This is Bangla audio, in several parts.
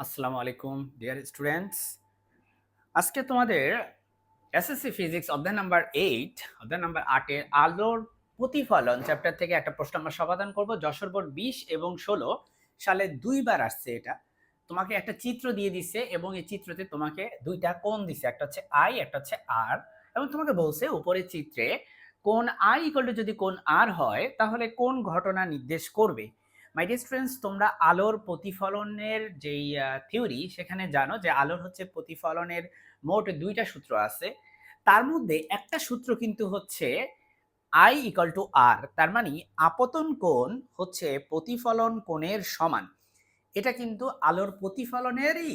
আসসালামু আলাইকুম ডিয়ার স্টুডেন্টস। আজকে তোমাদের এসএসসি ফিজিক্স অধ্যায় নাম্বার 8 অধ্যায় নাম্বার 8 এর আলোর প্রতিফলন চ্যাপ্টার থেকে একটা প্রশ্ন আমরা সমাধান করব। যশোর বোর্ড 20 এবং 16 সালে দুইবার আসছে এটা। তোমাকে একটা চিত্র দিয়ে দিছে এবং এই চিত্রতে তোমাকে দুইটা কোণ দিছে, একটা হচ্ছে আই, একটা হচ্ছে আর, এবং তোমাকে বলছে উপরের চিত্রে কোণ আই ইকুয়াল টু যদি কোণ আর হয় তাহলে কোন ঘটনা নির্দেশ করবে। মাই ডিয়ার স্টুডেন্টস, তোমরা আলোর প্রতিফলনের যেই থিওরি সেখানে জানো যে আলোর হচ্ছে প্রতিফলনের মোট দুইটা সূত্র আছে। তার মধ্যে একটা সূত্র কিন্তু হচ্ছে আই ইকুয়াল টু আর, তার মানে আপতন কোণ হচ্ছে প্রতিফলন কোণের সমান। এটা কিন্তু আলোর প্রতিফলনেরই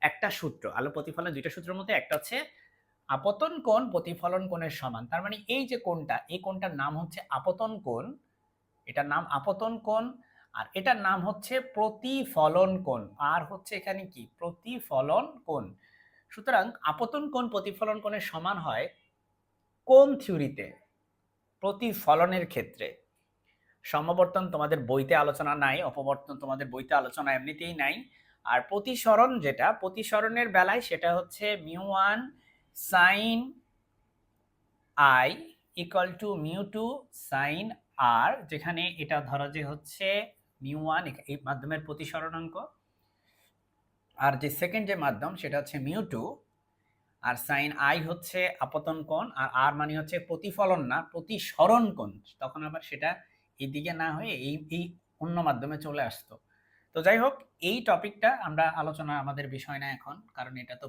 একটা সূত্র। আলোর প্রতিফলনের দুইটা সূত্রের মধ্যে একটা হচ্ছে আপতন কোণ প্রতিফলন কোণের সমান। তার মানে এই যে কোণটা, এই কোণটার নাম হচ্ছে আপতন কোণ, এটার নাম আপতন কোণ, আর এটার নাম হচ্ছে প্রতিফলন কোণ। আর হচ্ছে এখানে কি প্রতিফলন কোণ। সুতরাং আপতন কোণ প্রতিফলন কোণের সমান হয় কোন থিওরিতে? প্রতিফলনের ক্ষেত্রে। সমবর্তন তোমাদের বইতে আলোচনা নাই, অপবর্তন তোমাদের বইতে আলোচনা এমনিতেই নাই। আর প্রতিসরণ, যেটা প্রতিসরণের বেলায় সেটা হচ্ছে mu 1 sine i equal to mu 2 sine r, যেখানে এটা ধরা যে হচ্ছে মিউ 1 এই মাধ্যমের প্রতিসরণাঙ্ক, আর যে সেকেন্ড যে মাধ্যম সেটা হচ্ছে মিউ 2, আর সাইন আই হচ্ছে আপতন কোণ, আর আর মানে হচ্ছে প্রতিফলন না প্রতিসরণ কোণ। তখন আবার সেটা এইদিকে না হয়ে এই অন্য মাধ্যমে চলে আসতো। তো যাই হোক, এই টপিকটা আমরা আলোচনা আমাদের বিষয় না এখন, কারণ এটা তো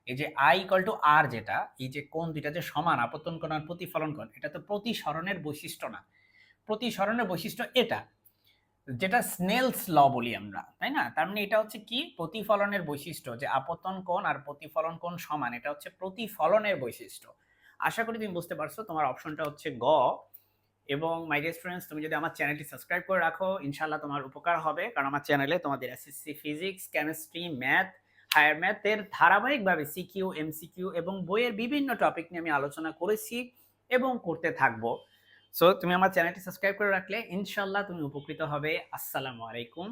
এই যে আই ইকুয়াল টু আর, যেটা এই যে কোণ দুইটা যে সমান আপতন কোণ আর প্রতিফলন কোণ, এটা তো প্রতিসরণের বৈশিষ্ট্য না। প্রতিসরণের বৈশিষ্ট্য এটা, যেটা স্নেলস ল বলি আমরা, তাই না? তার মানে এটা হচ্ছে কি প্রতিফলনের বৈশিষ্ট্য, যে আপতন কোণ আর প্রতিফলন কোণ সমান, এটা হচ্ছে প্রতিফলনের বৈশিষ্ট্য। আশা করি তুমি বুঝতে পারছো। তোমার অপশনটা হচ্ছে গ। এবং মাই ডিয়ার স্টুডেন্টস, তুমি যদি আমার চ্যানেলটি সাবস্ক্রাইব করে রাখো ইনশাল্লাহ তোমার উপকার হবে, কারণ আমার চ্যানেলে তোমাদের SSC physics, chemistry, math, higher ম্যাথের ধারাবাহিকভাবে সিকিউ, এমসিকিউ এবং বইয়ের বিভিন্ন টপিক নিয়ে আমি আলোচনা করেছি এবং করতে থাকবো। সো তুমি আমার চ্যানেলটি সাবস্ক্রাইব করে রাখলে ইনশাল্লাহ তুমি উপকৃত হবে। আসসালামু আলাইকুম।